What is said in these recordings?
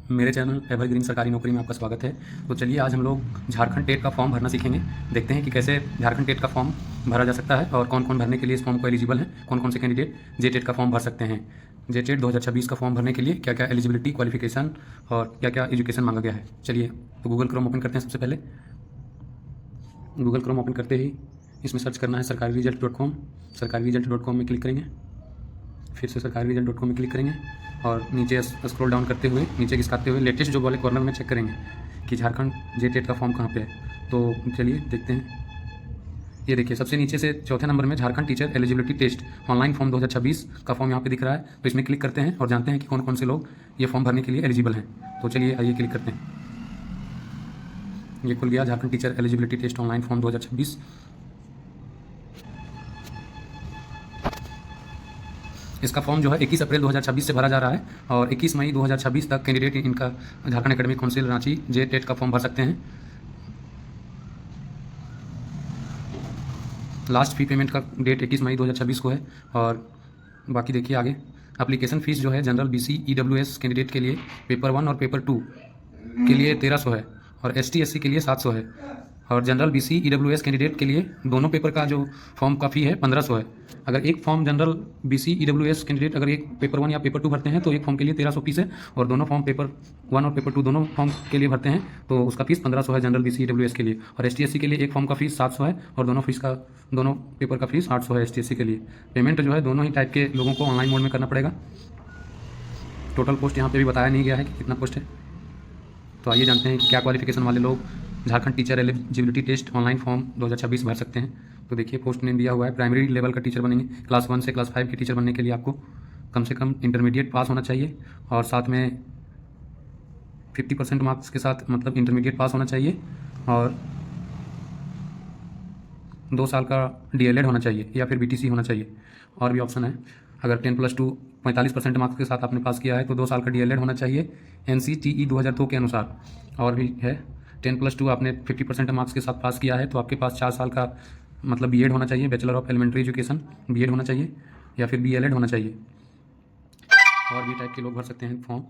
मेरे channel evergreen सरकारी नौकरी में आपका स्वागत है। तो चलिए आज हम लोग झारखंड टेट का फॉर्म भरना सीखेंगे। देखते हैं कि कैसे झारखंड टेट का फॉर्म भरा जा सकता है और कौन कौन भरने के लिए इस फॉर्म को एलिजिबल हैं, कौन कौन से कैंडिडेट जे टेट का फॉर्म भर सकते हैं। जे टेट 2026 का फॉर्म भरने के लिए क्या क्या एलिजिबिलिटी, क्वालिफिकेशन और क्या क्या एजुकेशन मांगा गया है। चलिए तो गूगल क्रोम ओपन करते हैं। सबसे पहले गूगल क्रोम ओपन करते ही इसमें सर्च करना है sarkariresult.com। sarkariresult.com में क्लिक करेंगे, फिर से sarkariresult.com में क्लिक करेंगे और नीचे स्क्रॉल डाउन करते हुए नीचे खिसकाते हुए लेटेस्ट जॉब वाले कॉर्नर में चेक करेंगे कि झारखंड जे टेट का फॉर्म कहाँ पे है। तो चलिए देखते हैं। ये देखिए सबसे नीचे से चौथे नंबर में Jharkhand teacher eligibility test online form 2026 का फॉर्म यहाँ पे दिख रहा है। तो इसमें क्लिक करते हैं और जानते हैं कि कौन कौन से लोग ये फॉर्म भरने के लिए एलिजिबल हैं। तो चलिए आइए क्लिक करते हैं। ये खुल गया Jharkhand teacher eligibility test online form 2026। इसका फॉर्म जो है 21 अप्रैल 2026 से भरा जा रहा है और 21 मई 2026 तक कैंडिडेट इनका झारखंड एकेडमिक काउंसिल रांची जे टेट का फॉर्म भर सकते हैं। लास्ट फी पेमेंट का डेट 21 मई 2026 को है। और बाकी देखिए आगे एप्लीकेशन फ़ीस जो है जनरल BC EWS कैंडिडेट के लिए पेपर 1 और पेपर 2 के लिए 1300 है और ST SC के लिए 700 है और जनरल BC EWS कैंडिडेट के लिए दोनों पेपर का जो फॉर्म का फ़ी है 1500 है। अगर एक form general BC EWS candidate अगर एक पेपर 1 या पेपर 2 भरते हैं तो एक फॉर्म के लिए 1300 फीस है और दोनों फॉर्म पेपर 1 और पेपर 2 दोनों फॉर्म के लिए भरते हैं तो उसका फीस 1500 है जनरल BC EWS के लिए। और ST SC के लिए एक फॉर्म का फीस 700 है और दोनों पेपर का फीस 800 है ST SC के लिए। पेमेंट जो है दोनों ही टाइप के लोगों को ऑनलाइन मोड में करना पड़ेगा। टोटल पोस्ट यहाँ पर भी बताया नहीं गया है कि कितना पोस्ट है। तो आइए जानते हैं क्या क्वालिफिकेशन वाले लोग Jharkhand teacher eligibility test online form 2026 भर सकते हैं। तो देखिए पोस्ट ने दिया हुआ है प्राइमरी लेवल का टीचर बनेंगे। क्लास 1 से क्लास 5 के टीचर बनने के लिए आपको कम से कम इंटरमीडिएट पास होना चाहिए और साथ में 50% मार्क्स के साथ मतलब इंटरमीडिएट पास होना चाहिए और 2 साल का DLED होना चाहिए या फिर BTC होना चाहिए। और भी ऑप्शन है, अगर 10+2 45% मार्क्स के साथ आपने पास किया है तो 2 साल का DLED होना चाहिए NCTE 2002 के अनुसार। और भी है 10+2 आपने 50% मार्क्स के साथ पास किया है तो आपके पास 4 साल का मतलब BEd होना चाहिए, bachelor of elementary education BEd होना चाहिए या फिर BLED होना चाहिए। और भी टाइप के लोग भर सकते हैं फॉर्म,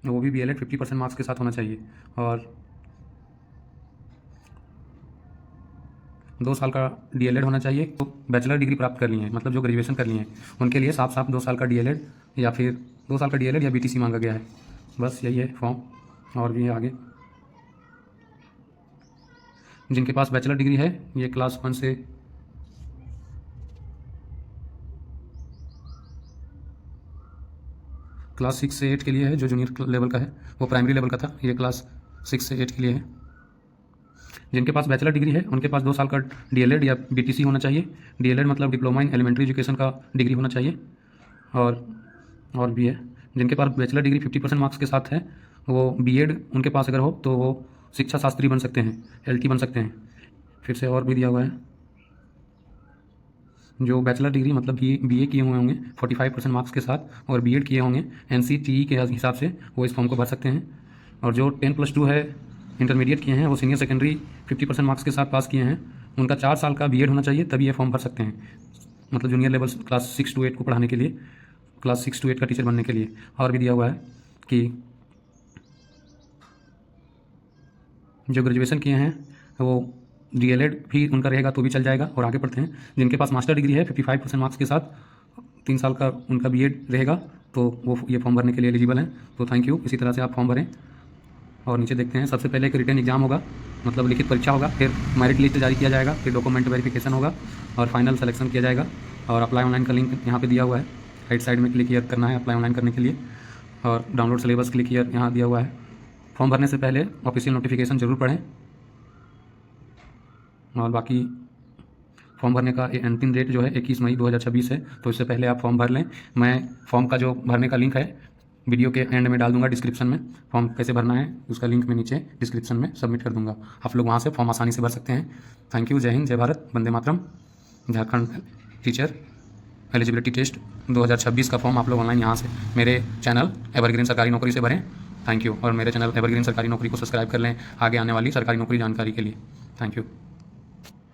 वो भी BLED 50% मार्क्स के साथ होना चाहिए और 2 साल का DLED होना चाहिए। तो बैचलर डिग्री प्राप्त कर ली है मतलब जो ग्रेजुएशन कर लिए हैं उनके लिए साफ 2 साल का DLED या फिर 2 साल का DLED या BTC मांगा गया है। बस यही है फॉर्म। और भी है आगे जिनके पास बैचलर डिग्री है ये क्लास 1 से क्लास 6 से 8 के लिए है। जो जूनियर लेवल का है वो प्राइमरी लेवल का था, ये क्लास 6 से 8 के लिए है। जिनके पास बैचलर डिग्री है उनके पास 2 साल का DLED या BTC होना चाहिए। DLED मतलब डिप्लोमा इन एलिमेंट्री एजुकेशन का डिग्री होना चाहिए। और भी है जिनके पास बैचलर डिग्री 50% मार्क्स के साथ है वो BEd उनके पास अगर हो तो वो शिक्षा शास्त्री बन सकते हैं, LT बन सकते हैं। फिर से और भी दिया हुआ है जो बैचलर डिग्री मतलब BA किए हुए होंगे 45% मार्क्स के साथ और BEd किए होंगे NCTE के हिसाब से वो इस फॉर्म को भर सकते हैं। और जो 10+2 है इंटरमीडिएट किए हैं वो सीनियर सेकेंडरी 50% मार्क्स के साथ पास किए हैं उनका 4 साल का BEd होना चाहिए तभी ये फॉर्म भर सकते हैं मतलब जूनियर लेवल क्लास 6 to 8 को पढ़ाने के लिए, क्लास 6 to 8 का टीचर बनने के लिए। और भी दिया हुआ है कि जो ग्रेजुएशन किए हैं वो DLED भी उनका रहेगा तो भी चल जाएगा। और आगे पढ़ते हैं जिनके पास मास्टर डिग्री है 55% मार्क्स के साथ 3 साल का उनका BEd रहेगा तो वो ये फॉर्म भरने के लिए एलिजिबल हैं। तो थैंक यू। इसी तरह से आप फॉर्म भरें। और नीचे देखते हैं सबसे पहले एक रिटन एग्जाम होगा मतलब लिखित परीक्षा होगा, फिर मेरिट लिस्ट जारी किया जाएगा, फिर डॉक्यूमेंट वेरिफिकेशन होगा और फाइनल सिलेक्शन किया जाएगा। और अप्लाई ऑनलाइन का लिंक यहाँ पे दिया हुआ है, राइट साइड में क्लिक हियर करना है अप्लाई ऑनलाइन करने के लिए और डाउनलोड सिलेबस क्लिक हियर यहाँ दिया हुआ है। फॉर्म भरने से पहले ऑफिशियल नोटिफिकेशन जरूर पढ़ें। और बाकी फॉर्म भरने का अंतिम डेट जो है 21 मई 2026 है तो इससे पहले आप फॉर्म भर लें। मैं फॉर्म का जो भरने का लिंक है वीडियो के एंड में डाल दूंगा डिस्क्रिप्शन में। फॉर्म कैसे भरना है उसका लिंक मैं नीचे डिस्क्रिप्शन में सबमिट कर दूंगा, आप लोग वहाँ से फॉर्म आसानी से भर सकते हैं। Thank you. जय हिंद, जय Bharat, Vande Mataram. Jharkhand teacher eligibility test 2026 का फॉर्म आप लोग ऑनलाइन यहाँ से मेरे चैनल एवरग्रीन सरकारी नौकरी से भरें। Thank you. और मेरे चैनल एवरग्रीन सरकारी नौकरी को सब्सक्राइब कर लें आगे आने वाली सरकारी नौकरी जानकारी के लिए। Thank you.